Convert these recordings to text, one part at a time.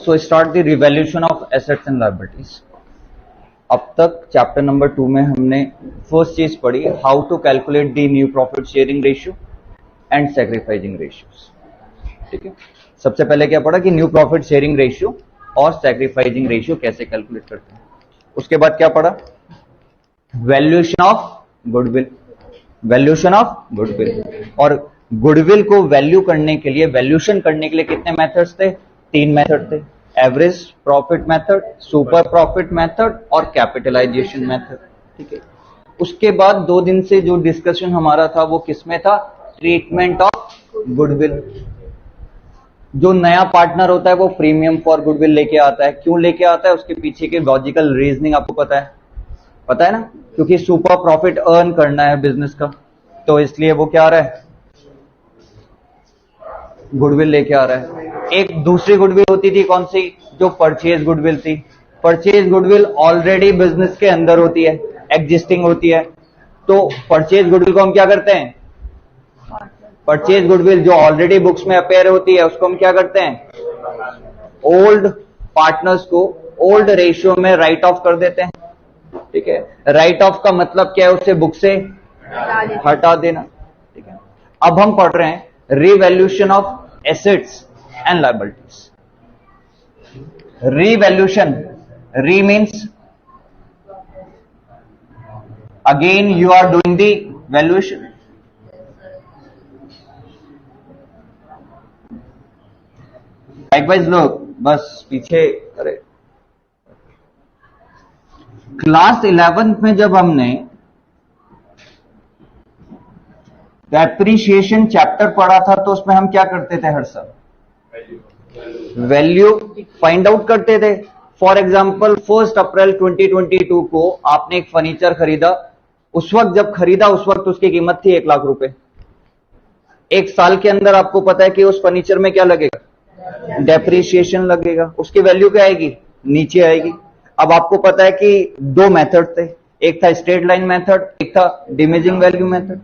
So start the revaluation of assets and liabilities. अब तक chapter number 2 में हमने फर्स्ट चीज पढ़ी, how to calculate the new profit sharing ratio and sacrificing ratios. ठीक है, सबसे पहले क्या पढ़ा कि न्यू प्रॉफिट शेयरिंग रेशियो और सैक्रिफाइसिंग रेशियो कैसे कैलकुलेट करते हैं। उसके बाद क्या पढ़ा, valuation of goodwill, valuation of goodwill. और गुडविल को वैल्यू करने के लिए, वैल्यूएशन करने के लिए कितने मेथड्स थे? 3 मेथड थे, average profit method, super profit method और कैपिटलाइजेशन मेथड। ठीक है, उसके बाद 2 दिन से जो डिस्कशन हमारा था वो किसमें था? Treatment of goodwill. जो नया पार्टनर होता है वो प्रीमियम फॉर गुडविल लेके आता है। क्यों लेके आता है? उसके पीछे के लॉजिकल रीजनिंग आपको पता है, पता है ना? क्योंकि सुपर प्रॉफिट अर्न करना है बिजनेस का, तो इसलिए वो क्या आ रहा है? गुडविल लेके आ रहा है। एक दूसरी गुडविल होती थी, कौन सी? जो परचेज गुडविल थी। परचेज गुडविल ऑलरेडी बिजनेस के अंदर होती है, एग्जिस्टिंग होती है। तो परचेज गुडविल को हम क्या करते हैं? परचेज गुडविल जो ऑलरेडी बुक्स में अपेयर होती है उसको हम क्या करते हैं? ओल्ड पार्टनर्स को ओल्ड रेशियो में राइट ऑफ कर देते हैं। ठीक है, राइट ऑफ का मतलब क्या है? उसे बुक से हटा देना। ठीक है, अब हम पढ़ रहे हैं revaluation of assets and liabilities. Revaluation, re means again you are doing the valuation. Likewise लोग बस पीछे, अरे क्लास 11th में जब हमने डेप्रिसिएशन चैप्टर पढ़ा था तो उसमें हम क्या करते थे हर साल? वैल्यू फाइंड आउट करते थे। फॉर एग्जांपल 1 अप्रैल 2022 को आपने एक फर्नीचर खरीदा। उस वक्त जब खरीदा उस वक्त उसकी कीमत थी 1 लाख रुपए। एक साल के अंदर आपको पता है कि उस फर्नीचर में क्या लगेगा? डेप्रिसिएशन लगेगा। उसकी वैल्यू क्या आएगी? नीचे आएगी। अब आपको पता है कि 2 मेथड थे, एक था स्ट्रेट लाइन मेथड, एक था डिमिनिशिंग वैल्यू मेथड।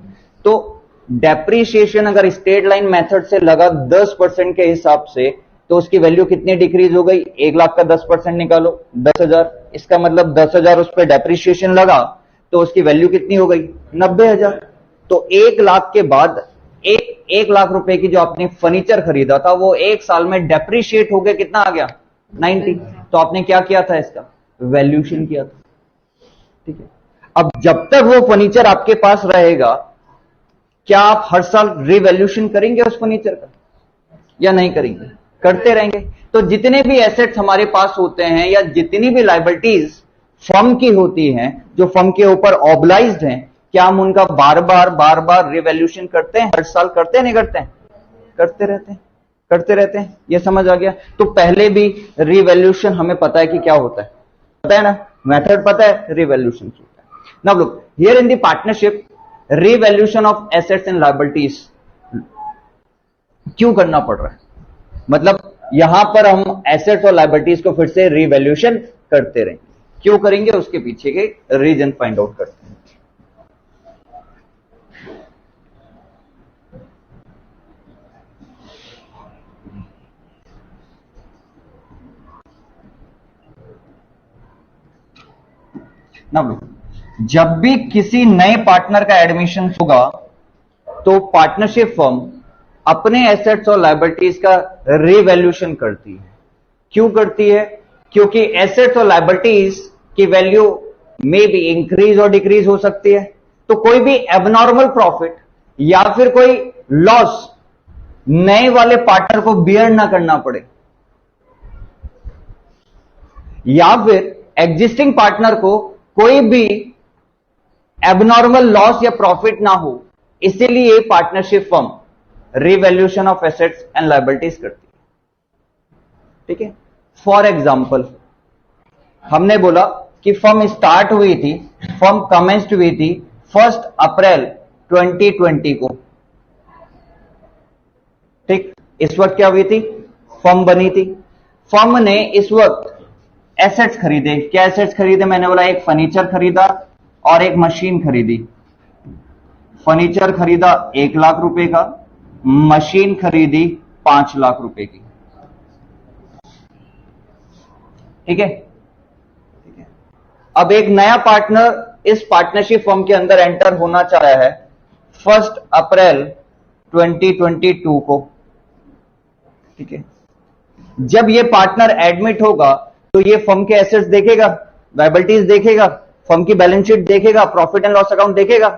तो डेप्रिसिएशन अगर स्ट्रेट लाइन मेथड से लगा 10% के हिसाब से, तो उसकी वैल्यू कितनी डिक्रीज हो गई? 1 लाख का 10% निकालो, 10,000। इसका मतलब 10,000 उस पर डेप्रिसिएशन लगा तो उसकी वैल्यू कितनी हो गई? 90,000। तो 1 लाख के बाद 1 लाख रुपए की जो आपने फर्नीचर खरीदा था वो 1 साल में डेप्रिशिएट हो गया, कितना आ गया? 90। तो आपने क्या किया था? इसका वैल्यूएशन किया था। ठीक है, अब जब तक वो फर्नीचर आपके पास रहेगा, क्या आप हर साल रिवैल्यूएशन करेंगे उस फर्नीचर का या नहीं करेंगे? करते रहेंगे। तो जितने भी एसेट्स हमारे पास होते हैं या जितनी भी लायबिलिटीज फर्म की होती हैं, जो फर्म के ऊपर ऑब्लाइज्ड हैं, क्या हम उनका बार बार रिवैल्यूएशन करते हैं? हर साल करते हैं, नहीं करते हैं? करते रहते हैं, करते रहते हैं। ये समझ आ गया? तो पहले भी रिवैल्यूएशन हमें पता है कि क्या होता है, पता है ना? मेथड पता है, रिवैल्यूएशन होता है। Now look here in the partnership, revaluation of assets and liabilities क्यों करना पड़ रहा है? मतलब यहां पर हम एसेट्स और लायबिलिटीज को फिर से रिवैल्यूएशन करते रहेंगे। क्यों करेंगे? उसके पीछे के रीजन फाइंड आउट करते हैं। जब भी किसी नए पार्टनर का एडमिशन होगा तो पार्टनरशिप फर्म अपने एसेट्स और लायबिलिटीज का रिवैल्यूएशन करती है। क्यों करती है? क्योंकि एसेट्स और लायबिलिटीज की वैल्यू में भी इंक्रीज और डिक्रीज हो सकती है। तो कोई भी एबनॉर्मल प्रॉफिट या फिर कोई लॉस नए वाले पार्टनर को बियर ना करना पड़े, या फिर एग्जिस्टिंग पार्टनर को कोई भी एबनॉर्मल लॉस या प्रॉफिट ना हो, इसीलिए partnership firm revaluation of assets and liabilities करती है। ठीक है, फॉर एग्जांपल हमने बोला कि फर्म स्टार्ट हुई थी, फर्म कमेंस्ड हुई थी 1 अप्रैल 2020 को। ठीक, इस वक्त क्या हुई थी? फर्म बनी थी। फर्म ने इस वक्त एसेट्स खरीदे। क्या एसेट्स खरीदे? मैंने बोला एक फर्नीचर खरीदा और एक मशीन खरीदी। फर्नीचर खरीदा 1 लाख रुपए का, मशीन खरीदी 5 लाख रुपए की। ठीक है। अब एक नया पार्टनर इस पार्टनरशिप फर्म के अंदर एंटर होना चाह रहा है 1 अप्रैल 2022 को, ठीक है। जब ये पार्टनर एडमिट होगा तो ये फर्म के एसेट्स देखेगा, लायबिलिटीज देखेगा, फर्म की बैलेंस शीट देखेगा, प्रॉफिट एंड लॉस अकाउंट देखेगा।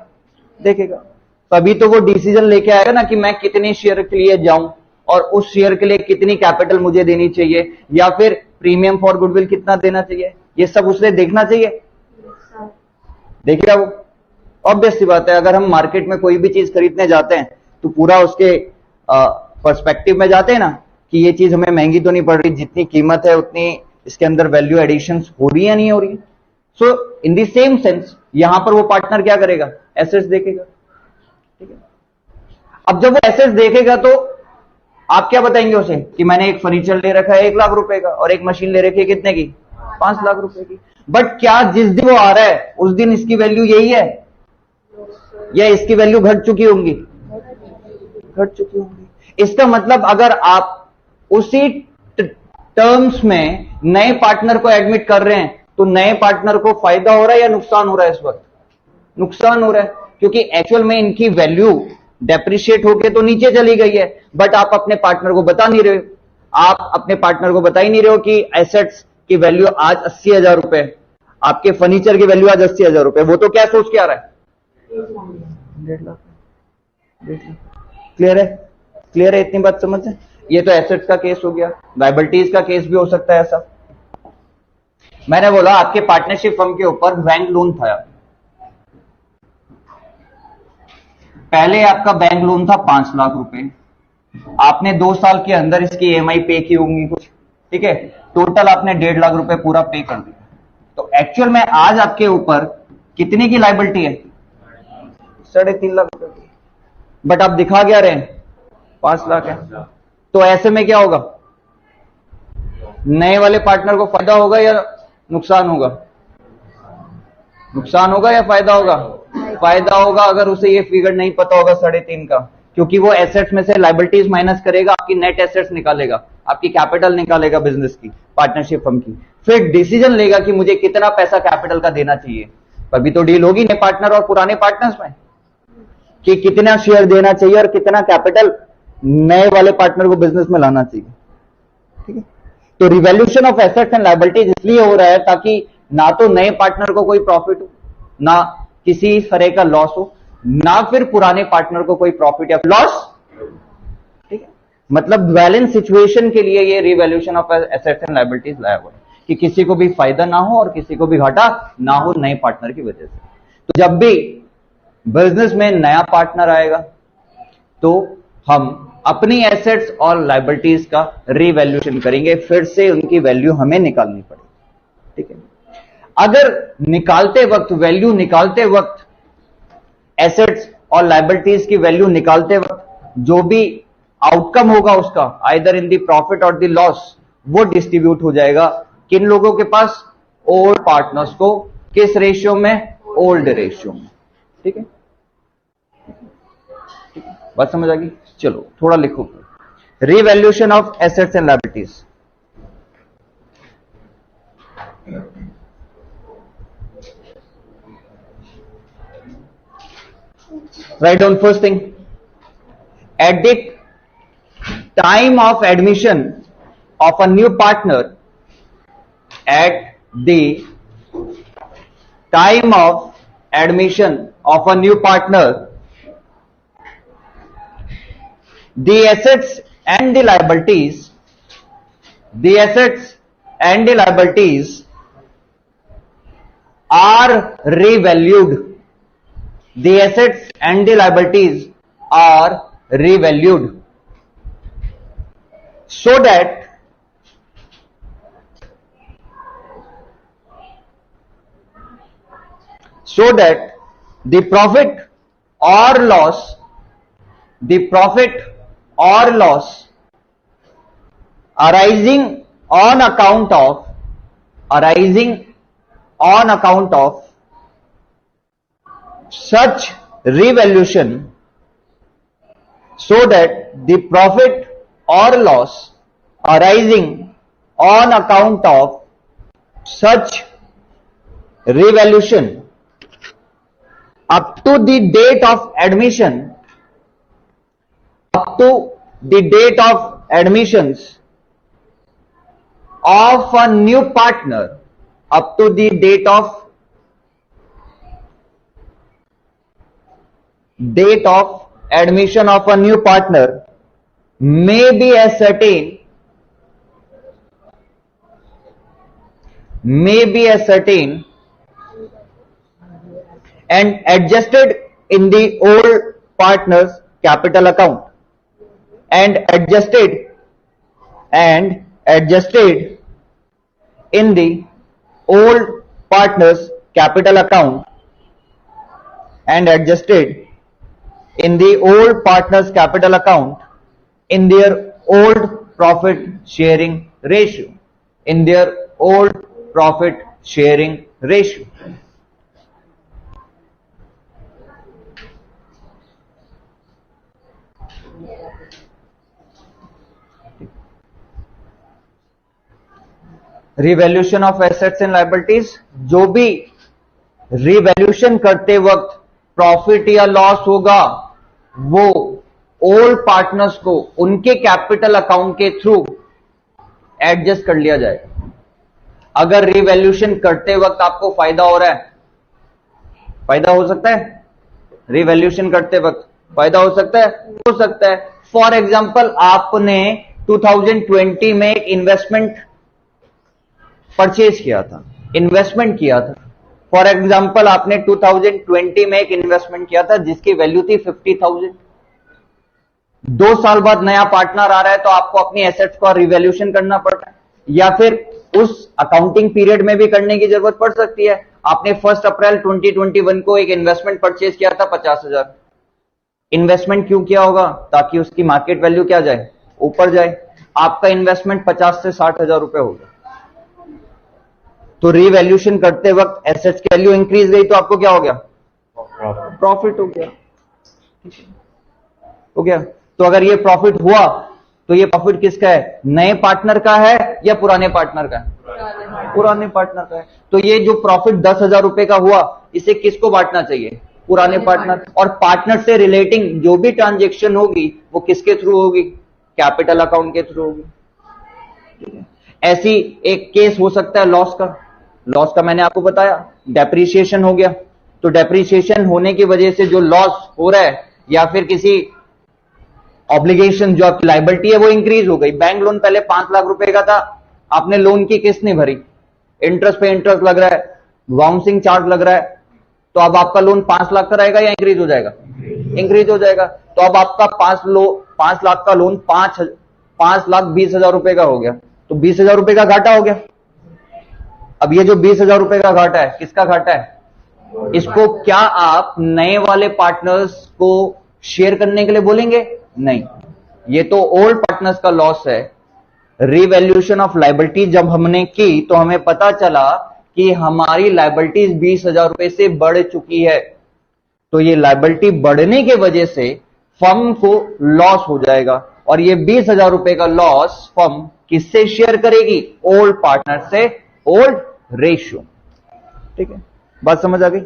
तभी तो वो डिसीजन लेके आएगा ना कि मैं कितने शेयर के लिए जाऊं और उस शेयर के लिए कितनी कैपिटल मुझे देनी चाहिए, या फिर प्रीमियम फॉर गुडविल कितना देना चाहिए, ये सब उसे देखना चाहिए। देखिएगा वो ऑब्वियस सी बात है। अगर हम मार्केट में कोई भी चीज खरीदने जाते हैं तो पूरा उसके पर्सपेक्टिव में जाते हैं ना कि ये चीज हमें महंगी तो नहीं पड़ रही, जितनी कीमत है उतनी इसके अंदर वैल्यू एडिशन हो रही है नहीं हो रही है। सो इन द सेम सेंस यहां पर वो पार्टनर क्या करेगा, एसेट्स देखेगा, ठीक है। अब जब वो एसेट्स देखेगा तो आप क्या बताएंगे उसे कि मैंने एक फर्नीचर ले रखा है 1 लाख रुपए का और एक मशीन ले रखी है कितने की, 5 लाख रुपए की। बट क्या जिस दिन वो आ रहा है उस दिन इसकी वैल्यू यही है या इसकी वैल्यू घट चुकी होंगी? घट चुकी होंगी। इसका मतलब अगर आप उसी टर्म्स में नए पार्टनर को एडमिट कर रहे हैं तो नए पार्टनर को फायदा हो रहा है या नुकसान हो रहा है? इस वक्त नुकसान हो रहा है, क्योंकि एक्चुअल में इनकी वैल्यू डेप्रिशिएट होके तो नीचे चली गई है, बट आप अपने पार्टनर को बता नहीं रहे हो। आप अपने पार्टनर को बता ही नहीं रहे हो कि एसेट्स की वैल्यू आज 80,000 रुपए, आपके फर्नीचर की वैल्यू आज 80,000 रुपए। वो तो क्या सोच के आ रहा है? 1.5 लाख। क्लियर है? क्लियर है? इतनी बात समझ है? ये तो एसेट्स का केस हो गया। लायबिलिटीज का केस भी हो सकता है ऐसा। मैंने बोला आपके पार्टनरशिप फर्म के ऊपर बैंक लोन था। पहले आपका बैंक लोन था 5 लाख रुपए, आपने 2 साल के अंदर इसकी ईएमआई पे की होंगी कुछ, ठीक है। टोटल आपने 1.5 लाख रुपए पूरा पे कर दिया। तो एक्चुअल में आज आपके ऊपर कितने की लायबिलिटी है? 3.5 लाख रुपए की। बट आप दिखा क्या रहे हैं? 5 लाख है। तो ऐसे में क्या होगा? नए वाले पार्टनर को फायदा होगा या नुकसान होगा? नुकसान होगा या फायदा होगा? फायदा होगा अगर उसे ये फिगर नहीं पता होगा 3.5 का, क्योंकि वो एसेट्स में से लायबिलिटीज माइनस करेगा, आपकी नेट एसेट्स निकालेगा, आपकी कैपिटल निकालेगा बिजनेस की, पार्टनरशिप फर्म की, फिर डिसीजन लेगा कि मुझे कितना पैसा कैपिटल का देना चाहिए। अभी तो डील होगी नए पार्टनर और पुराने पार्टनर्स में कि कितना शेयर देना चाहिए और कितना कैपिटल नए वाले पार्टनर को बिजनेस में लाना चाहिए, ठीक है। तो revaluation of assets and liabilities इसलिए हो रहा है ताकि ना तो नए पार्टनर को कोई प्रॉफिट हो, ना किसी तरह का लॉस हो, ना फिर पुराने पार्टनर को कोई प्रॉफिट या लॉस, ठीक है। मतलब बैलेंस सिचुएशन के लिए ये revaluation of assets and liabilities लाया हुआ है कि किसी को भी फायदा ना हो और किसी को भी घाटा ना हो नए पार्टनर की वजह से। तो जब भी बिजनेस में नया पार्टनर आएगा तो हम अपनी एसेट्स और लायबिलिटीज का रिवैल्यूएशन करेंगे, फिर से उनकी वैल्यू हमें निकालनी पड़ेगी, ठीक है। अगर निकालते वक्त वैल्यू निकालते वक्त एसेट्स और लायबिलिटीज की वैल्यू निकालते वक्त जो भी आउटकम होगा उसका आइदर इन द प्रॉफिट और द लॉस, वो डिस्ट्रीब्यूट हो जाएगा किन लोगों के पास? ओल्ड पार्टनर्स को। किस रेशियो में? ओल्ड रेशियो में, ठीक है। बात समझ आ गई? चलो थोड़ा लिखो। Revaluation of assets and liabilities. Write down first thing. At the time of admission of a new partner, at the time of admission of a new partner, the assets and the liabilities, are revalued. The assets and the liabilities are revalued so that the profit or loss arising on account of such revaluation, so that the profit or loss arising on account of such revaluation up to the date of admission, up to the date of admissions of a new partner, up to the date of admission of a new partner may be ascertained and adjusted in the old partner's capital account and adjusted in the old partner's capital account and adjusted in the old partner's capital account in their old profit sharing ratio, revaluation of assets and liabilities, जो भी revaluation करते वक्त profit या loss होगा वो old partners को उनके capital account के थ्रू एडजस्ट कर लिया जाएगा। अगर रिवैल्यूशन करते वक्त आपको फायदा हो रहा है, फायदा हो सकता है, रिवैल्यूशन करते वक्त फायदा हो सकता है। फॉर एग्जांपल आपने 2020 में एक इन्वेस्टमेंट परचेज किया था, इन्वेस्टमेंट किया था। फॉर एग्जांपल आपने 2020 में एक इन्वेस्टमेंट किया था जिसकी वैल्यू थी 50,000। 2 साल बाद नया पार्टनर आ रहा है तो आपको अपनी एसेट्स का रिवैल्यूशन करना पड़ता है, या फिर उस अकाउंटिंग पीरियड में भी करने की जरूरत पड़ सकती है। आपने 1 अप्रैल 2021 को एक इन्वेस्टमेंट परचेज किया था 50,000। इन्वेस्टमेंट क्यों किया होगा? ताकि उसकी मार्केट वैल्यू क्या जाए, ऊपर जाए। आपका इन्वेस्टमेंट 50 से 60,000 रुपए होगा, तो रिवैल्यूशन करते वक्त एसेट्स की वैल्यू इंक्रीज गई तो आपको क्या हो गया? प्रॉफिट हो गया। तो अगर ये प्रॉफिट हुआ तो ये प्रॉफिट किसका है? नए पार्टनर का है या पुराने पार्टनर का है? पुराने पार्टनर का है। तो ये जो प्रॉफिट 10,000 रुपए का हुआ, इसे किसको बांटना चाहिए? पुराने पार्टनर। और पार्टनर से रिलेटिंग जो भी ट्रांजेक्शन होगी वो किसके थ्रू होगी? कैपिटल अकाउंट के थ्रू होगी। ऐसी एक केस हो सकता है लॉस का मैंने आपको बताया, डेप्रीशिएशन हो गया। तो डेप्रीशिएशन होने की वजह से जो लॉस हो रहा है या फिर किसी ऑब्लिगेशन जो आपकी लायबिलिटी है वो इंक्रीज हो गई। बैंक लोन पहले 5 लाख रुपए का था, आपने लोन की किस्त नहीं भरी, इंटरेस्ट पे इंटरेस्ट लग रहा है, बाउंसिंग चार्ज लग रहा है, तो अब आपका लोन 5 लाख का रहेगा या इंक्रीज हो जाएगा? इंक्रीज हो जाएगा। तो अब आपका 5 लाख का लोन 5,20,000 रुपए का हो गया, तो 20,000 रुपए का घाटा हो गया। अब ये जो 20,000 रुपए का घाटा है, किसका घाटा है? इसको क्या आप नए वाले पार्टनर्स को शेयर करने के लिए बोलेंगे? नहीं, ये तो ओल्ड पार्टनर्स का लॉस है। रिवैल्यूशन ऑफ लायबिलिटी जब हमने की तो हमें पता चला कि हमारी लायबिलिटीज 20,000 रुपए से बढ़ चुकी है, तो ये लायबिलिटी बढ़ने की वजह से फर्म को लॉस हो जाएगा, और ये 20,000 रुपए का लॉस फर्म किससे शेयर करेगी? ओल्ड पार्टनर से, ओल्ड रेशियो। ठीक है, बात समझ आ गई?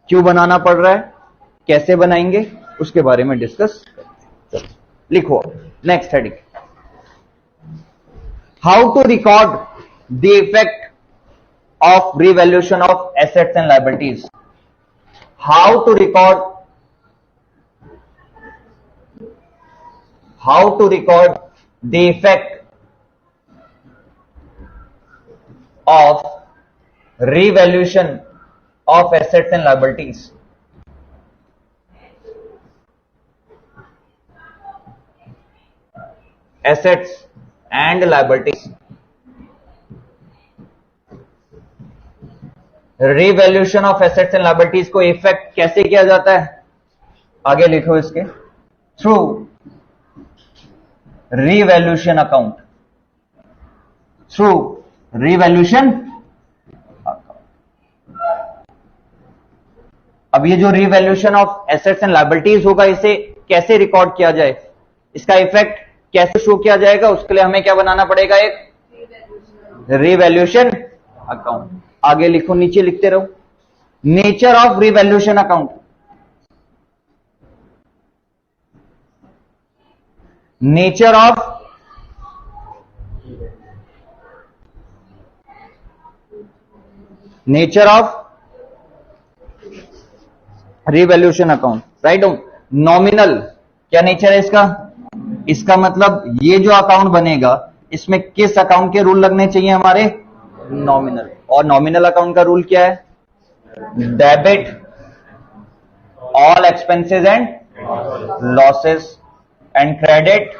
क्यों बनाना पड़ रहा है, कैसे बनाएंगे, उसके बारे में डिस्कस करते हैं। लिखो next heading, how to record the effect of revaluation of assets and liabilities. How to record the effect of revaluation of assets and liabilities. Assets and liabilities. Revaluation of assets and liabilities को effect कैसे किया जाता है? आगे लिखो इसके, through revaluation account, through revaluation. अब ये जो revaluation of assets and liabilities होगा, इसे कैसे रिकॉर्ड किया जाए, इसका इफेक्ट कैसे शो किया जाएगा, उसके लिए हमें क्या बनाना पड़ेगा? एक रिवैल्यूशन अकाउंट। आगे लिखो, नीचे लिखते रहो। Nature of revaluation account, nature of revaluation account, write down. Nominal, क्या नेचर है इसका? इसका मतलब ये जो अकाउंट बनेगा इसमें किस अकाउंट के रूल लगने चाहिए हमारे? नॉमिनल। और नॉमिनल अकाउंट का रूल क्या है? Debit all expenses and losses and credit,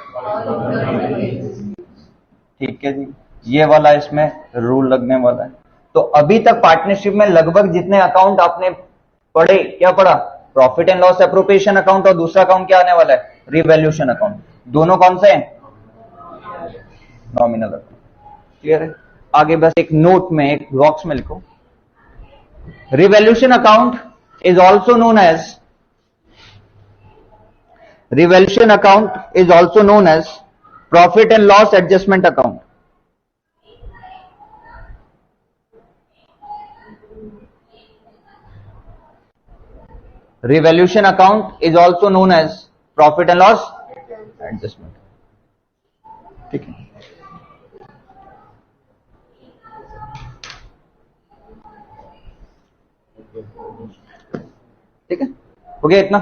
ठीक है जी, ये वाला इसमें रूल लगने वाला है। तो अभी तक पार्टनरशिप में लगभग जितने अकाउंट आपने पढ़े, क्या पढ़ा? Profit and loss appropriation account, और दूसरा अकाउंट क्या आने वाला है? Revaluation account. दोनों कौन से हैं? Nominal account. क्लियर है? आगे बस एक नोट में, एक बॉक्स में लिखो, revaluation account is also known as, revaluation account is also known as profit and loss adjustment account. Revaluation account is also known as profit and loss adjustment, ठीक है? ठीक है, हो गया इतना?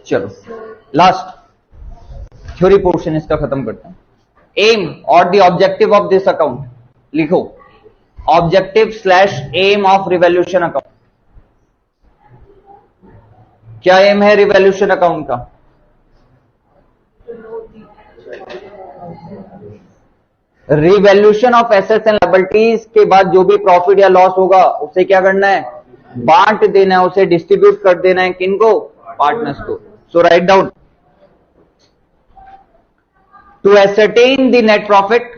चलो लास्ट थ्योरी पोर्शन इसका खत्म करते हैं। एम और the objective of this account लिखो, objective slash aim of revaluation account. क्या एम है रिवैल्यूएशन अकाउंट का? Revaluation of assets and liabilities के बाद जो भी प्रॉफिट या लॉस होगा उसे क्या करना है? बांट देना है, उसे डिस्ट्रीब्यूट कर देना है। किनको? पार्टनर्स को। So write down, to ascertain the net profit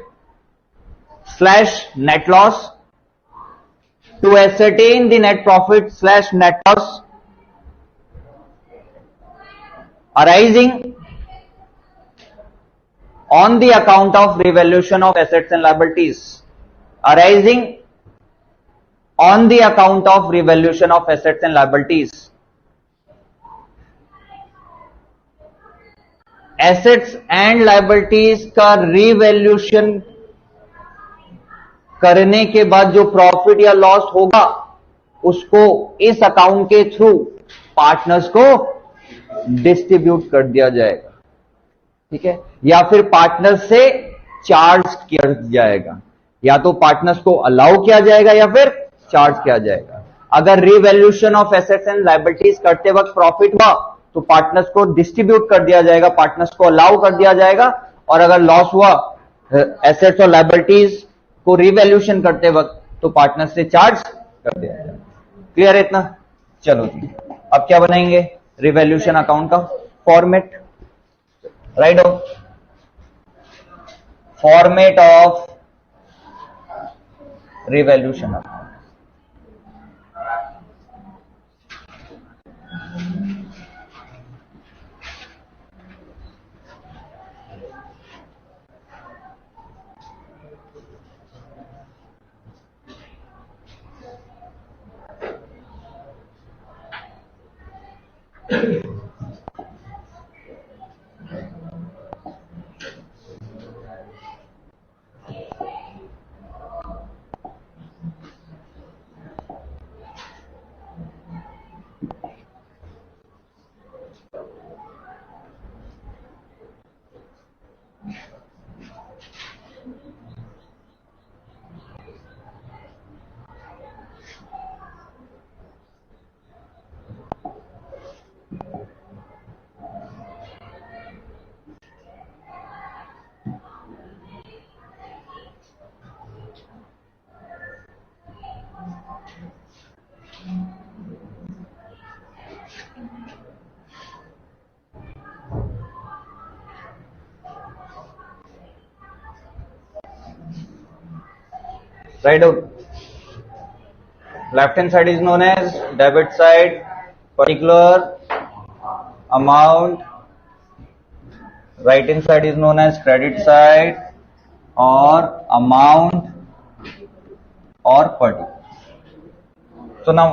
slash net loss, to ascertain the net profit slash net loss arising on the account of revaluation of assets and liabilities, arising on the account of revaluation of assets and liabilities, assets and liabilities का revaluation करने के बाद जो profit या loss होगा उसको इस account के थ्रू पार्टनर्स को डिस्ट्रीब्यूट कर दिया जाएगा, ठीक है? या फिर पार्टनर्स से चार्ज किया जाएगा, या तो पार्टनर्स को अलाउ किया जाएगा या फिर चार्ज किया जाएगा। अगर revaluation of assets and liabilities करते वक्त प्रॉफिट हुआ तो पार्टनर्स को डिस्ट्रीब्यूट कर दिया जाएगा, पार्टनर्स को अलाउ कर दिया जाएगा। और अगर लॉस हुआ एसेट्स और लायबिलिटीज को रिवैल्यूएशन करते वक्त तो पार्टनर्स से चार्ज कर दिया जाएगा। क्लियर है इतना? चलो जी, अब क्या बनाएंगे? रिवैल्यूएशन अकाउंट का format, write down, format of revaluation account. Write out. Left hand side is known as debit side, particular amount. Right hand side is known as credit side or amount or particular. तो now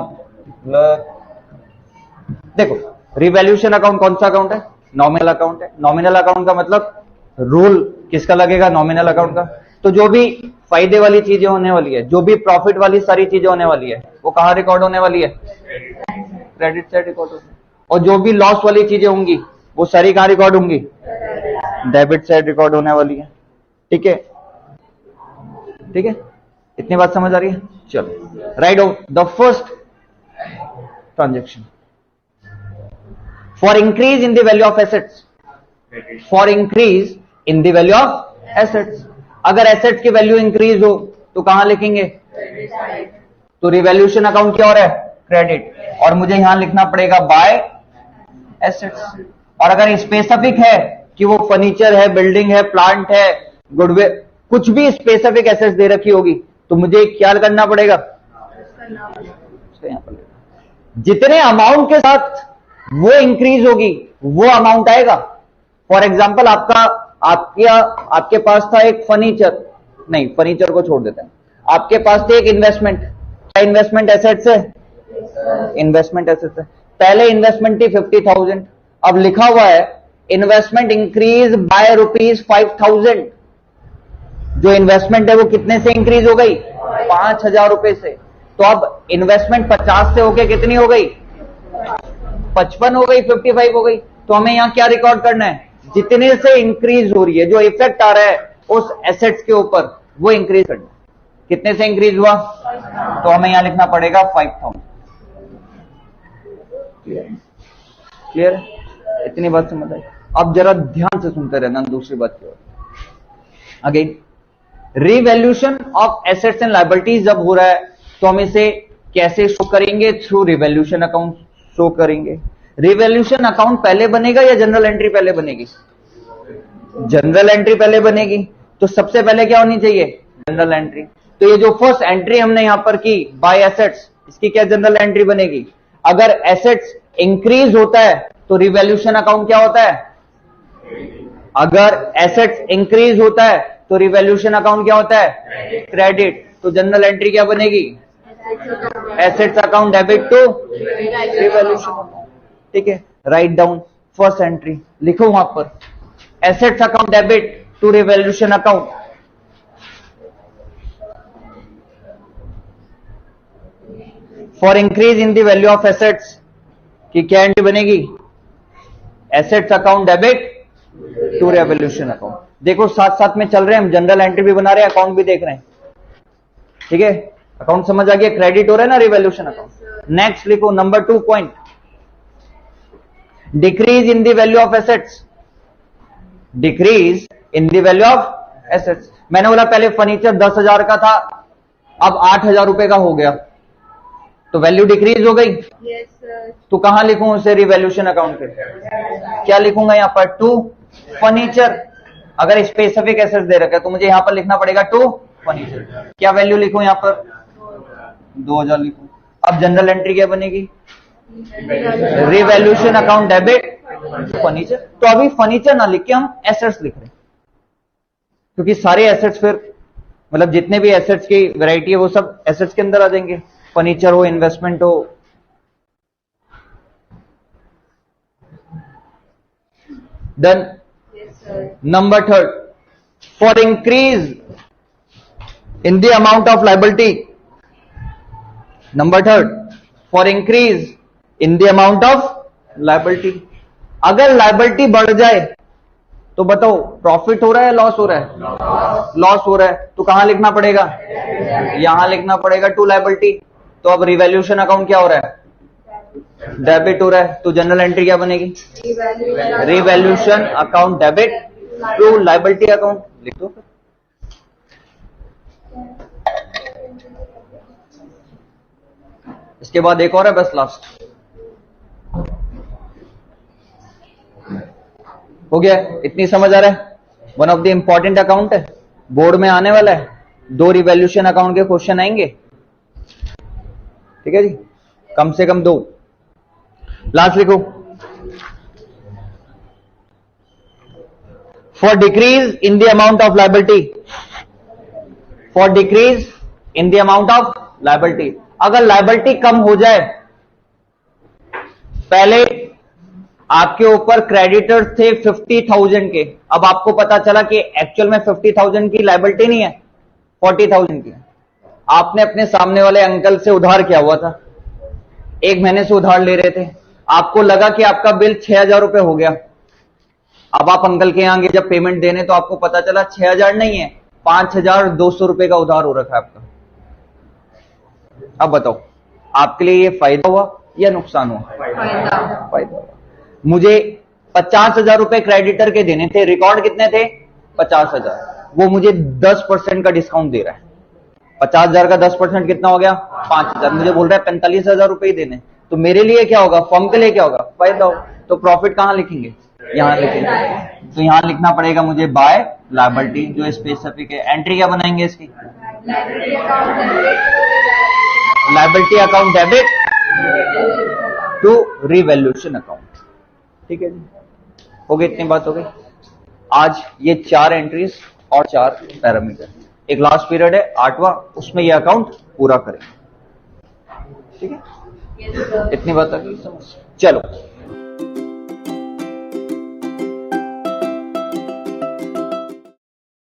देखो, revaluation account कौन सा account है? Nominal account है। Nominal account का मतलब rule किसका लगेगा? नॉमिनल अकाउंट का। तो जो भी फायदे वाली चीजें होने वाली है, जो भी प्रॉफिट वाली सारी चीजें होने वाली है, वो कहां रिकॉर्ड होने वाली है? क्रेडिट साइड रिकॉर्ड होगी। और जो भी लॉस वाली चीजें होंगी वो सारी कहां रिकॉर्ड होंगी? डेबिट साइड रिकॉर्ड होने वाली है। ठीक है, ठीक है, इतनी बात समझ आ रही है? चलो, write down the first transaction for increase in the value of assets. For increase in the value of assets, अगर एसेट्स की वैल्यू इंक्रीज हो तो कहां लिखेंगे? तो रिवैल्यूएशन अकाउंट क्या हो रहा है? क्रेडिट। और मुझे यहां लिखना पड़ेगा बाय एसेट्स। और अगर स्पेसिफिक है कि वो फर्नीचर है, बिल्डिंग है, प्लांट है, गुडविल, कुछ भी स्पेसिफिक एसेट्स दे रखी होगी तो मुझे क्या करना पड़ेगा? जितने अमाउंट के साथ वो इंक्रीज होगी वो अमाउंट आएगा। फॉर एग्जाम्पल आपके पास था एक फर्नीचर, नहीं फर्नीचर को छोड़ देते हैं, आपके पास थी एक इन्वेस्टमेंट। क्या इन्वेस्टमेंट एसेट्स है? इन्वेस्टमेंट एसेट्स है। पहले इन्वेस्टमेंट थी 50,000, अब लिखा हुआ है इन्वेस्टमेंट इंक्रीज बाय ₹5,000। जो इन्वेस्टमेंट है वो कितने से इंक्रीज हो गई? 5,000 रुपए से। तो अब इन्वेस्टमेंट 50 से होके कितनी हो गई? 55 हो गई, 55 हो गई। तो हमें यहां क्या रिकॉर्ड करना है? जितने से इंक्रीज हो रही है, जो इफेक्ट आ रहा है उस एसेट्स के ऊपर, वो इंक्रीज करना है। कितने से इंक्रीज हुआ? तो हमें यहां लिखना पड़ेगा 5,000। क्लियर? इतनी बात समझ आई? अब जरा ध्यान से सुनते रहना दूसरी बात की ओर। Again, revaluation of assets and liabilities जब हो रहा है तो हम इसे कैसे शो करेंगे? थ्रू रिवैल्यूएशन अकाउंट शो करेंगे। रिवैल्यूएशन अकाउंट पहले बनेगा या जनरल एंट्री पहले बनेगी? जनरल एंट्री पहले बनेगी। तो सबसे पहले क्या होनी चाहिए? General entry. तो ये जो फर्स्ट एंट्री हमने यहां पर की बाय एसेट्स, इसकी क्या जनरल एंट्री बनेगी? अगर एसेट्स इंक्रीज होता है तो रिवैल्यूएशन अकाउंट क्या होता है? अगर एसेट्स इंक्रीज होता है तो रिवैल्यूएशन अकाउंट क्या होता है? क्रेडिट। तो जनरल एंट्री क्या बनेगी? Assets account debit to revaluation account. ठीक है, राइट डाउन फर्स्ट एंट्री, लिखो वहां पर assets account debit to revaluation account. For increase in the value of assets की क्या एंट्री बनेगी? Assets account debit to revaluation account. देखो साथ साथ में चल रहे हैं, हम जनरल एंट्री भी बना रहे हैं, अकाउंट भी देख रहे हैं। ठीक है, अकाउंट समझ आ गया? क्रेडिट हो रहा है ना रिवैल्यूएशन अकाउंट। नेक्स्ट लिखो number 2 point, decrease in the value of assets. Decrease in the value of assets. मैंने बोला पहले फर्नीचर 10,000 का था, अब 8,000 रुपए का हो गया, तो वैल्यू डिक्रीज हो गई। Yes sir. तो कहां लिखूं उसे? रिवैल्यूएशन अकाउंट पे। क्या लिखूंगा यहां पर? To furniture. अगर स्पेसिफिक एसेट्स दे रखा है तो मुझे यहां पर लिखना पड़ेगा टू फर्नीचर। क्या वैल्यू लिखूं यहां पर? 2,000 लिखूं। अब जनरल एंट्री क्या बनेगी? Revaluation account debit furniture. तो अभी फर्नीचर ना लिख के हम एसेट्स लिख रहे हैं, क्योंकि सारे एसेट्स फिर मतलब जितने भी एसेट्स की वैरायटी है वो सब एसेट्स के अंदर आ जाएंगे, फर्नीचर हो, इन्वेस्टमेंट हो। Done. Number 3, for increase in the amount of liability. Number 3, for increase in the amount of liability. अगर लायबिलिटी बढ़ जाए तो बताओ प्रॉफिट हो रहा है, लॉस हो रहा है? लॉस हो रहा है। तो कहां लिखना पड़ेगा? यहां लिखना पड़ेगा टू लायबिलिटी। तो अब रिवैल्यूएशन अकाउंट क्या हो रहा है? डेबिट हो रहा है। तो जनरल एंट्री क्या बनेगी? Revaluation account debit to liability account. लिख दो। इसके बाद एक और है, बस लास्ट हो गया। इतनी समझ आ रहा है? One of the important account है, बोर्ड में आने वाला है। 2 रिवैल्यूएशन अकाउंट के क्वेश्चन आएंगे। ठीक है जी, कम से कम 2। लास्ट लिखो, for decrease in the amount of liability. For decrease in the amount of liability. अगर लायबिलिटी कम हो जाए, पहले आपके ऊपर क्रेडिटर्स थे 50,000 के, अब आपको पता चला कि एक्चुअल में 50,000 की लायबिलिटी नहीं है, 40,000 की। आपने अपने सामने वाले अंकल से उधार किया हुआ था, 1 महीने से उधार ले रहे थे, आपको लगा कि आपका बिल 6,000 रुपए हो गया। अब आप अंकल के यहां गए जब पेमेंट देने, तो आपको पता चला 6,000 नहीं है, 5,200 रुपए का उधार हो रखा है आपका। अब बताओ, आपके लिए ये फायदा हुआ या नुकसान हुआ? फायदा हुआ। मुझे 50,000 रुपए क्रेडिटर के देने थे, रिकॉर्ड कितने थे? 50,000। वो मुझे 10% का डिस्काउंट दे रहा है। 50,000 का 10% कितना हो गया? 5,000। मुझे बोल रहा है 45,000 रुपए ही देने। तो मेरे लिए क्या होगा? फर्म के लिए क्या होगा? फायदा होगा। तो प्रॉफिट कहां लिखेंगे? यहां लिखेंगे। तो यहां लिखना पड़ेगा मुझे बाय लायबिलिटी, जो स्पेसिफिक है। एंट्री क्या बनाएंगे इसकी? Liability account debit to revaluation account. ठीक है जी, हो गई, इतनी बात हो गई। आज ये 4 एंट्रीज और 4 पैरामीटर, एक लास्ट पीरियड है 8वां, उसमें ये अकाउंट पूरा करें। ठीक है, इतनी बात आ गई समझ? चलो।